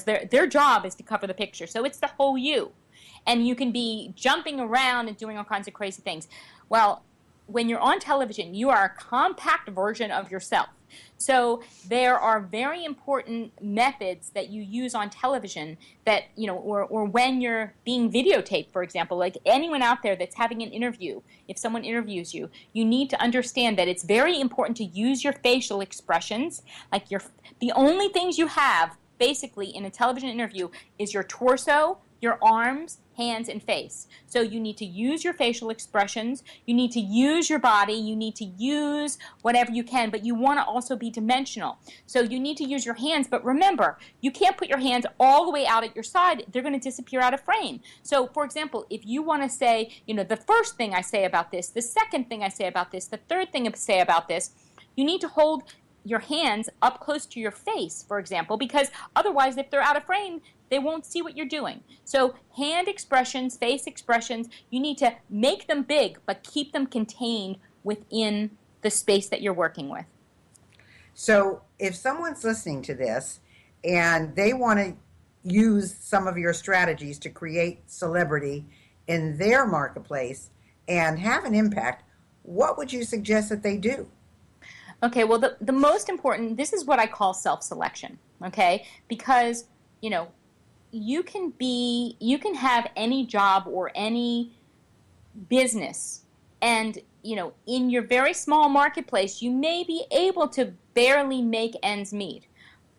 their job is to cover the picture. So it's the whole you. And you can be jumping around and doing all kinds of crazy things. Well, when you're on television, you are a compact version of yourself. So there are very important methods that you use on television that, or when you're being videotaped, for example, like anyone out there that's having an interview, if someone interviews you, you need to understand that it's very important to use your facial expressions. Like the only things you have basically in a television interview is your torso, your arms, hands, and face. So you need to use your facial expressions, you need to use your body, you need to use whatever you can, but you want to also be dimensional. So you need to use your hands, but remember, you can't put your hands all the way out at your side. They're going to disappear out of frame. So, for example, if you want to say, the first thing I say about this, the second thing I say about this, the third thing I say about this, you need to hold your hands up close to your face, for example, because otherwise, if they're out of frame, they won't see what you're doing. So hand expressions, face expressions, you need to make them big, but keep them contained within the space that you're working with. So if someone's listening to this and they want to use some of your strategies to create celebrity in their marketplace and have an impact, what would you suggest that they do? Okay, well, the most important, this is what I call self-selection, okay? Because, you can have any job or any business, and in your very small marketplace you may be able to barely make ends meet,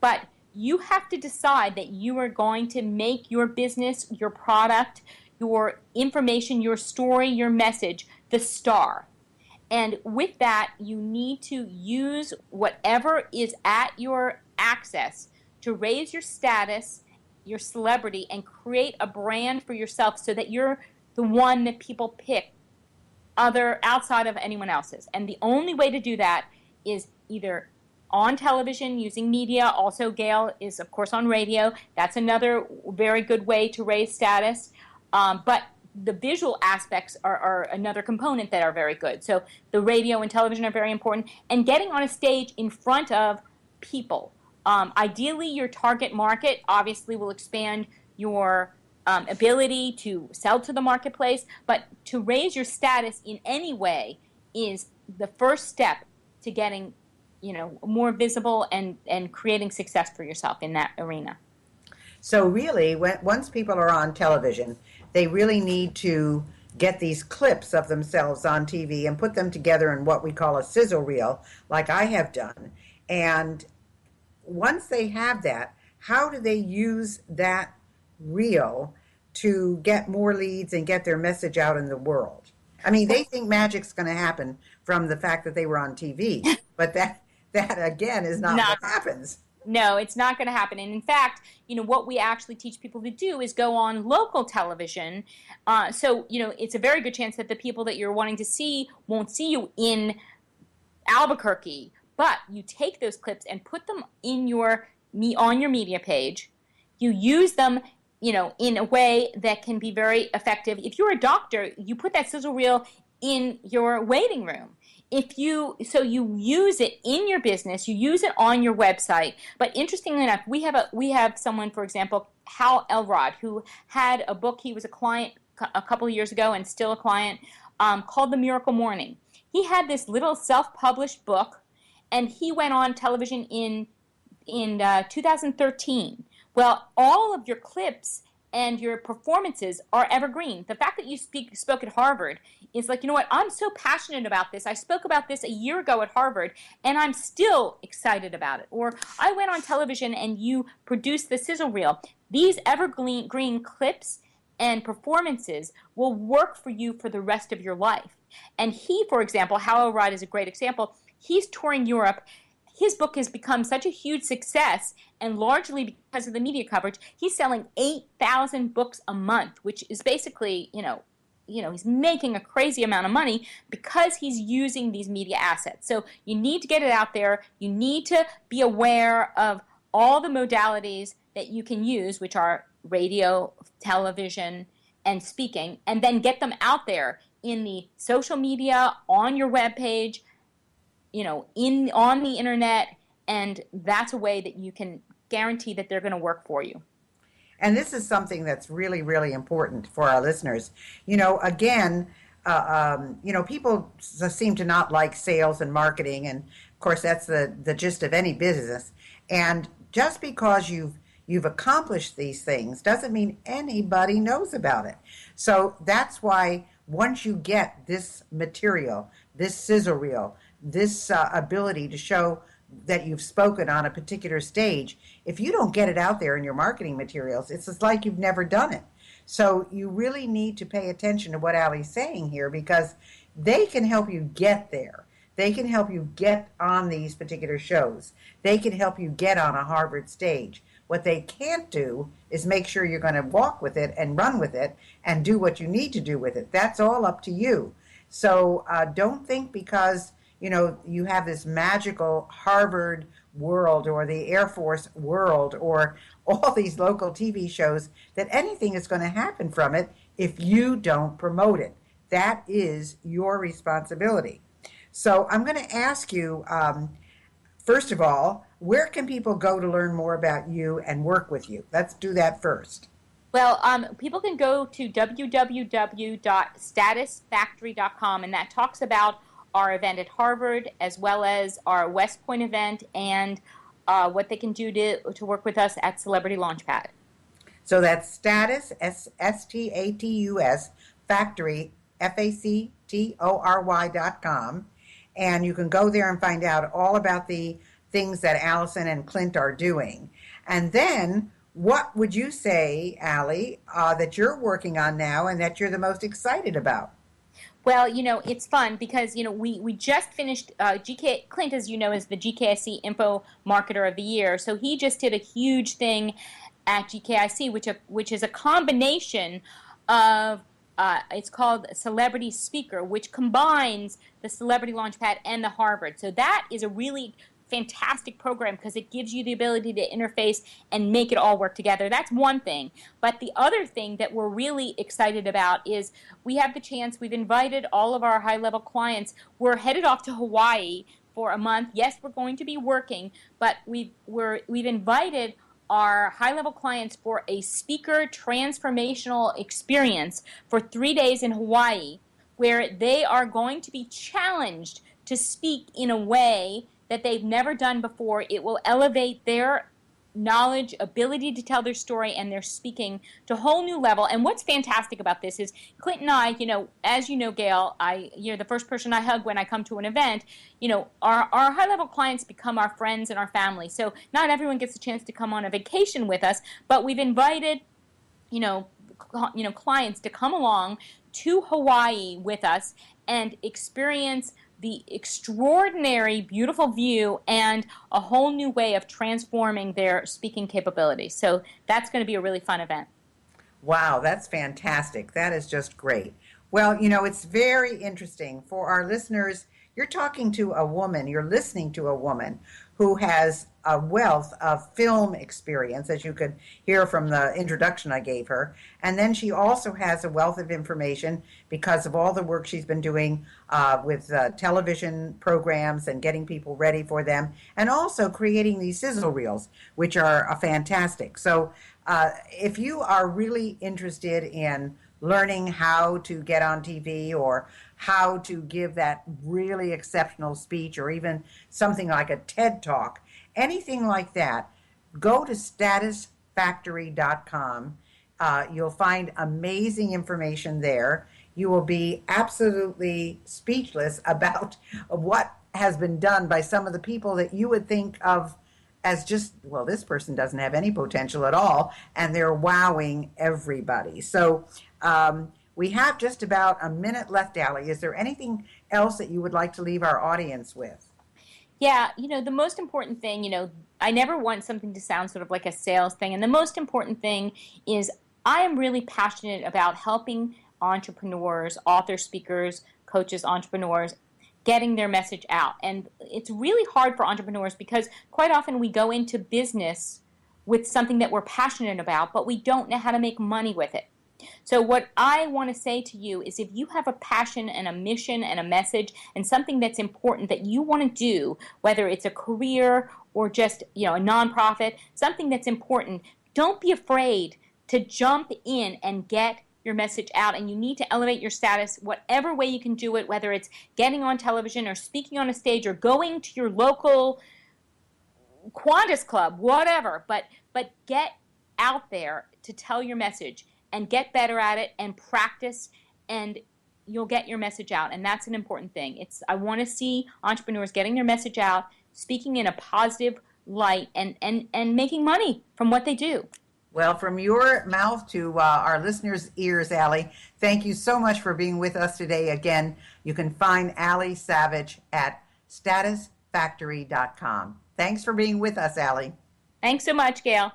but you have to decide that you are going to make your business, your product, your information, your story, your message the star. And with that, you need to use whatever is at your access to raise your status, your celebrity, and create a brand for yourself so that you're the one that people pick outside of anyone else's. And the only way to do that is either on television using media. Also, Gail is, of course, on radio. That's another very good way to raise status. But the visual aspects are another component that are very good. So the radio and television are very important. And getting on a stage in front of people. Ideally, your target market obviously will expand your ability to sell to the marketplace, but to raise your status in any way is the first step to getting, more visible and creating success for yourself in that arena. So really, once people are on television, they really need to get these clips of themselves on TV and put them together in what we call a sizzle reel, like I have done. And once they have that, how do they use that reel to get more leads and get their message out in the world? I mean, they think magic's going to happen from the fact that they were on TV, but that again is not what happens. No, it's not going to happen. And in fact, what we actually teach people to do is go on local television. So, it's a very good chance that the people that you're wanting to see won't see you in Albuquerque, but you take those clips and put them on your media page. You use them, in a way that can be very effective. If you're a doctor, you put that sizzle reel in your waiting room. You use it in your business, you use it on your website. But interestingly enough, we have someone, for example, Hal Elrod, who had a book. He was a client a couple of years ago and still a client, called The Miracle Morning. He had this little self-published book, and he went on television in 2013. Well, all of your clips and your performances are evergreen. The fact that you spoke at Harvard is like, I'm so passionate about this. I spoke about this a year ago at Harvard, and I'm still excited about it. Or I went on television and you produced the sizzle reel. These evergreen clips and performances will work for you for the rest of your life. And he, for example, Hal Elrod is a great example. He's touring Europe. His book has become such a huge success, and largely because of the media coverage, he's selling 8,000 books a month, which is basically, he's making a crazy amount of money because he's using these media assets. So you need to get it out there. You need to be aware of all the modalities that you can use, which are radio, television, and speaking, and then get them out there in the social media, on your webpage, on the internet, and that's a way that you can guarantee that they're going to work for you. And this is something that's really, really important for our listeners. Again, people seem to not like sales and marketing, and of course, that's the gist of any business. And just because you've accomplished these things doesn't mean anybody knows about it. So that's why once you get this material, this sizzle reel, this ability to show that you've spoken on a particular stage, if you don't get it out there in your marketing materials, it's just like you've never done it. So you really need to pay attention to what Allie's saying here, because they can help you get there. They can help you get on these particular shows. They can help you get on a Harvard stage. What they can't do is make sure you're going to walk with it and run with it and do what you need to do with it. That's all up to you. So don't think because you have this magical Harvard world or the Air Force world or all these local TV shows that anything is going to happen from it if you don't promote it. That is your responsibility. So I'm going to ask you, first of all, where can people go to learn more about you and work with you? Let's do that first. Well, people can go to www.statusfactory.com, and that talks about our event at Harvard as well as our West Point event and what they can do to work with us at Celebrity Launchpad. So that's Status, Status, Factory, FACTORY.com. And you can go there and find out all about the things that Allison and Clint are doing. And then, what would you say, Allie, that you're working on now and that you're the most excited about? Well, it's fun because, we just finished, Clint, as you know, is the GKIC Info Marketer of the Year. So he just did a huge thing at GKIC, which is a combination of, it's called Celebrity Speaker, which combines the Celebrity Launchpad and the Harvard. So that is a really fantastic program because it gives you the ability to interface and make it all work together. That's one thing. But the other thing that we're really excited about is we have the chance, we've invited all of our high-level clients. We're headed off to Hawaii for a month. Yes, we're going to be working, but we've invited our high-level clients for a speaker transformational experience for 3 days in Hawaii, where they are going to be challenged to speak in a way that they've never done before. It will elevate their knowledge, ability to tell their story, and their speaking to a whole new level. And what's fantastic about this is Clint and I, as you know, Gail, you're the first person I hug when I come to an event. Our high-level clients become our friends and our family. So not everyone gets a chance to come on a vacation with us, but we've invited, clients to come along to Hawaii with us and experience the extraordinary, beautiful view and a whole new way of transforming their speaking capabilities. So that's going to be a really fun event. Wow, that's fantastic. That is just great. Well, it's very interesting for our listeners. You're talking to a woman, you're listening to a woman who has a wealth of film experience, as you could hear from the introduction I gave her. And then she also has a wealth of information because of all the work she's been doing with television programs and getting people ready for them, and also creating these sizzle reels, which are fantastic. So if you are really interested in learning how to get on TV or how to give that really exceptional speech or even something like a TED Talk, anything like that, go to statusfactory.com. You'll find amazing information there. You will be absolutely speechless about what has been done by some of the people that you would think of as just, well, this person doesn't have any potential at all, and they're wowing everybody. So we have just about a minute left, Allie. Is there anything else that you would like to leave our audience with? Yeah, the most important thing, I never want something to sound sort of like a sales thing. And the most important thing is I am really passionate about helping entrepreneurs, authors, speakers, coaches, entrepreneurs, getting their message out. And it's really hard for entrepreneurs because quite often we go into business with something that we're passionate about, but we don't know how to make money with it. So what I want to say to you is if you have a passion and a mission and a message and something that's important that you want to do, whether it's a career or just, a nonprofit, something that's important, don't be afraid to jump in and get your message out. And you need to elevate your status whatever way you can do it, whether it's getting on television or speaking on a stage or going to your local Qantas club, whatever. But get out there to tell your message and get better at it and practice, and you'll get your message out. And that's an important thing. I want to see entrepreneurs getting their message out, speaking in a positive light, and making money from what they do. Well, from your mouth to our listeners' ears, Allie, thank you so much for being with us today. Again, you can find Allie Savitch at statusfactory.com. Thanks for being with us, Allie. Thanks so much, Gail.